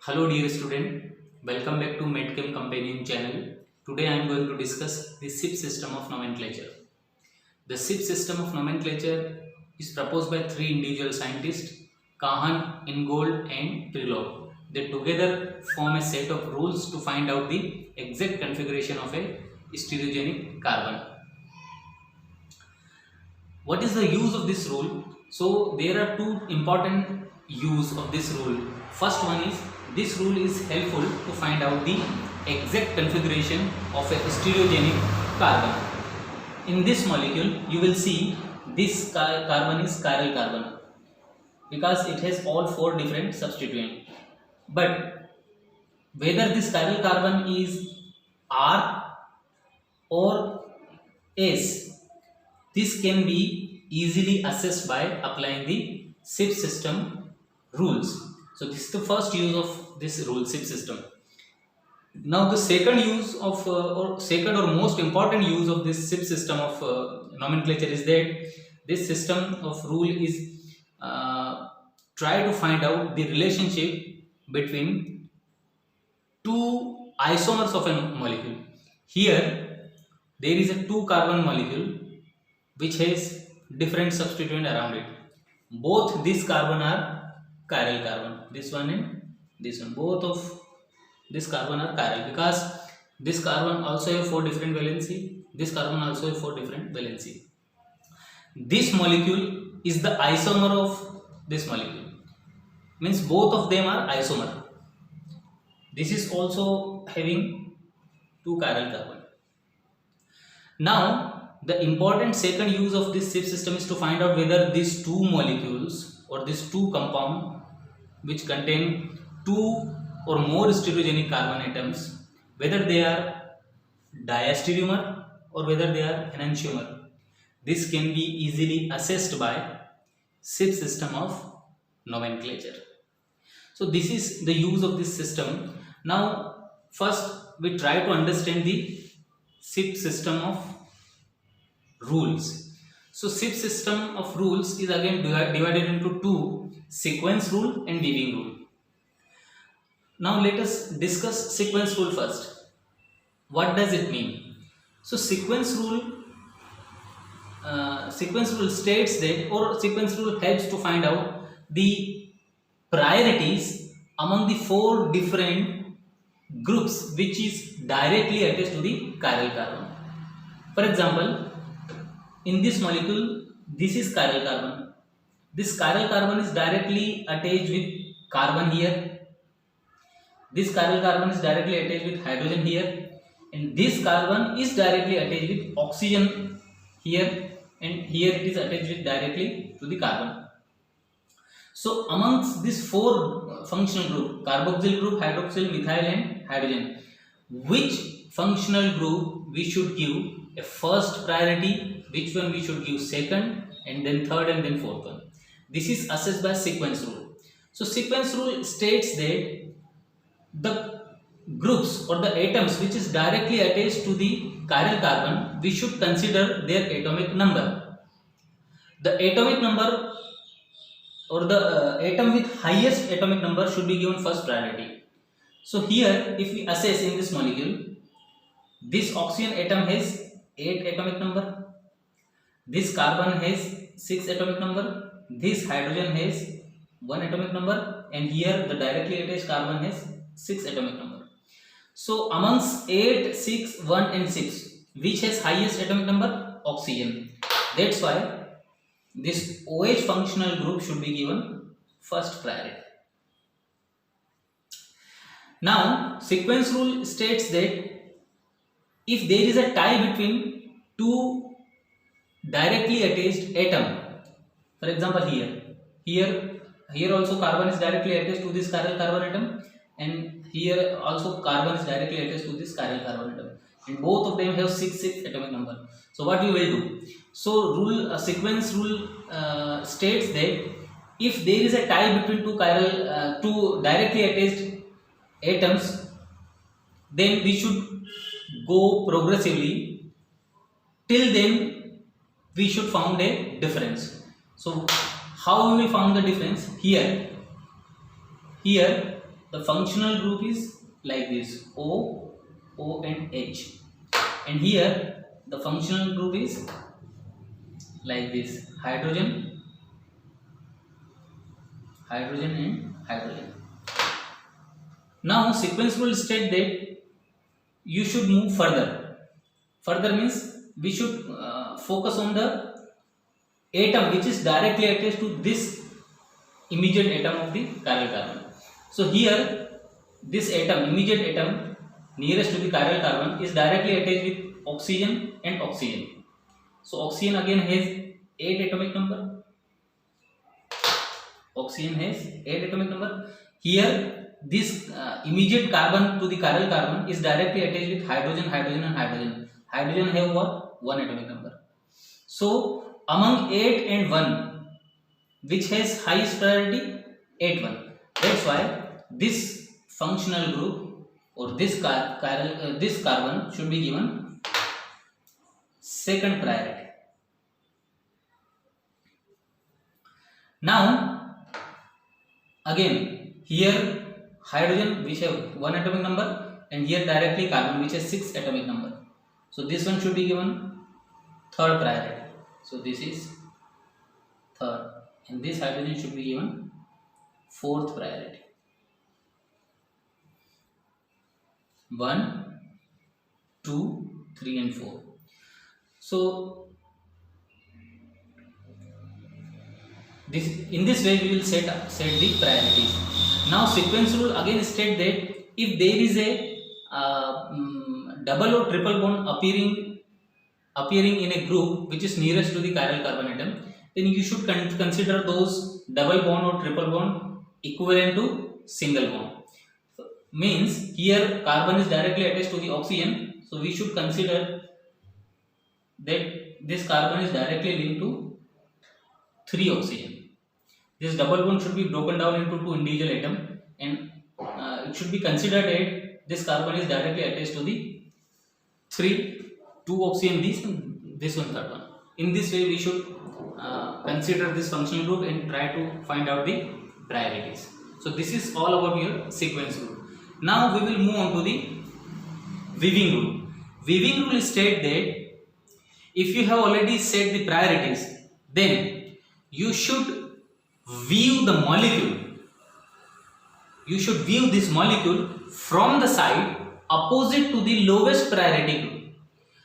Hello dear student, welcome back to MedChem Companion channel. Today I am going to discuss the SIP system of nomenclature. The SIP system of nomenclature is proposed by three individual scientists, Kahan, Ingold and Krylov. They together form a set of rules to find out the exact configuration of a stereogenic carbon. What is the use of this rule? So there are two important use of this rule. First one is this rule is helpful to find out the exact configuration of a stereogenic carbon. In this molecule you will see this carbon is chiral carbon because it has all four different substituents. But whether this chiral carbon is R or S, this can be easily assessed by applying the SIP system rules. So this is the first use of this rule, SIP system. Now the second use of second or most important use of this SIP system of nomenclature is that this system of rule is try to find out the relationship between two isomers of a molecule. Here there is a two carbon molecule which has different substituent around it. Both this carbon are chiral carbon, this one and this one. Both of this carbon are chiral because this carbon also have four different valency, this carbon also have four different valency. This molecule is the isomer of this molecule, means both of them are isomer. This is also having two chiral carbon. Now the important second use of this SIP system is to find out whether these two molecules or these two compound which contain two or more stereogenic carbon atoms, whether they are diastereomer or whether they are enantiomer. This can be easily assessed by SIP system of nomenclature. So this is the use of this system. Now first we try to understand the SIP system of rules. So SIP system of rules is again divided into two, sequence rule and weaving rule. Now let us discuss sequence rule first. What does it mean? So sequence rule states that, or sequence rule helps to find out the priorities among the four different groups which is directly attached to the chiral carbon. For example, in this molecule, this is chiral carbon. This chiral carbon is directly attached with carbon here. This chiral carbon is directly attached with hydrogen here. And this carbon is directly attached with oxygen here. And here it is attached with directly to the carbon. So amongst these four functional group, carboxyl group, hydroxyl, methyl and hydrogen, which functional group we should give a first priority, which one we should give second, and then third and then fourth one. This is assessed by sequence rule. So sequence rule states that the groups or the atoms which is directly attached to the chiral carbon, we should consider their atomic number. The atomic number or the atom with highest atomic number should be given first priority. So here if we assess in this molecule, this oxygen atom has 8 atomic number, this carbon has 6 atomic number, this hydrogen has 1 atomic number, and here the directly attached carbon has 6 atomic number. So amongst 8, 6, 1 and 6, which has highest atomic number? Oxygen. That's why this OH functional group should be given first priority. Now sequence rule states that if there is a tie between two directly attached atom, for example here also carbon is directly attached to this chiral carbon atom, and here also carbon is directly attached to this chiral carbon atom, and both of them have 6 atomic number. So what we will do? So sequence rule states that if there is a tie between two directly attached atoms, then we should go progressively till then we should found a difference. So how we will found the difference? Here the functional group is like this, O and H, and here the functional group is like this, hydrogen and hydrogen. Now sequence will state that you should move further. Further means we should focus on the atom which is directly attached to this immediate atom of the chiral carbon. So here this atom, immediate atom nearest to the chiral carbon, is directly attached with oxygen and oxygen. So oxygen again has 8 atomic number. Oxygen has 8 atomic number. Here this immediate carbon to the chiral carbon is directly attached with hydrogen and hydrogen. Hydrogen have what? 1 atomic number. So among 8 and 1, which has highest priority? 8 1. That's why this functional group or this carbon should be given second priority. Now again here hydrogen which have 1 atomic number, and here directly carbon which has 6 atomic number. So this one should be given third priority. So this is third, and this hydrogen should be given fourth priority. 1, 2, 3 and 4. So in this way we will set the priorities. Now sequence rule again state that if there is a double or triple bond appearing in a group which is nearest to the chiral carbon atom, then you should consider those double bond or triple bond equivalent to single bond. Means here carbon is directly attached to the oxygen, so we should consider that this carbon is directly linked to 3 oxygen. This double bond should be broken down into 2 individual atoms, and it should be considered that this carbon is directly attached to the 2 oxygen, this one third one. In this way we should consider this functional group and try to find out the priorities. So this is all about your sequence rule. Now we will move on to the weaving rule. Weaving rule states that if you have already set the priorities, then you should view the molecule. You should view this molecule from the side opposite to the lowest priority group.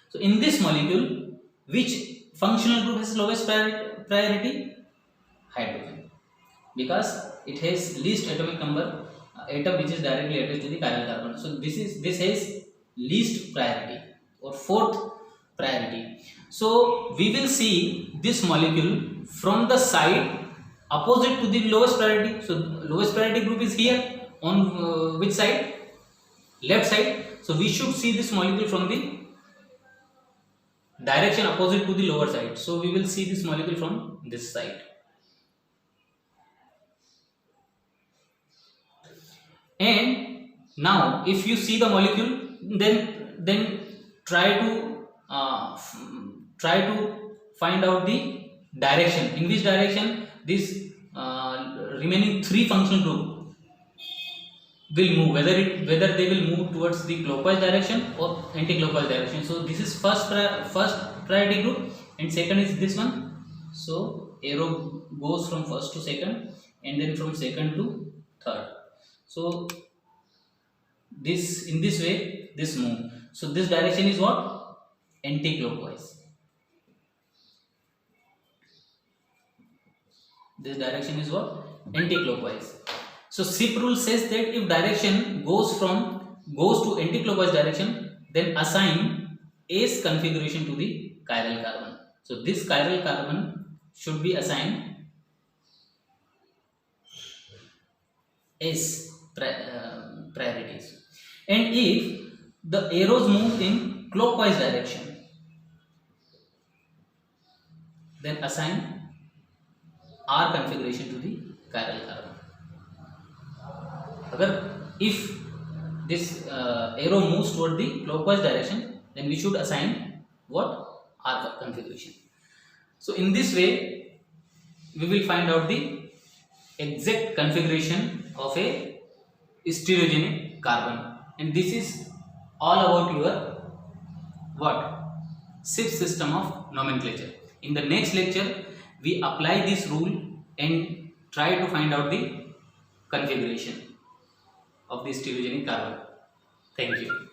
So in this molecule, which functional group has lowest priority? Hydrogen, because it has least atomic number atom which is directly attached to the chiral carbon. So this has least priority or fourth priority. So we will see this molecule from the side opposite to the lowest priority. So lowest priority group is here on which side? Left side. So we should see this molecule from the direction opposite to the lower side. So we will see this molecule from this side. And now if you see the molecule, then try to find out the direction, in which direction this remaining 3 functional group will move, whether they will move towards the clockwise direction or anti-clockwise direction. So this is first priority group, and second is this one. So arrow goes from first to second, and then from second to third. So this, in this way this move. So this direction is what? Anti-clockwise. This direction is what? Anti-clockwise. So SIP rule says that if direction goes to anti-clockwise direction, then assign S configuration to the chiral carbon. So this chiral carbon should be assigned S priorities. And if the arrows move in clockwise direction, then assign R configuration to the chiral carbon. If this arrow moves toward the clockwise direction, then we should assign what? R configuration. So in this way we will find out the exact configuration of a stereogenic carbon. And this is all about your what? Shift system of nomenclature. In the next lecture, we apply this rule and try to find out the configuration of the stereogenic carbon. Thank you.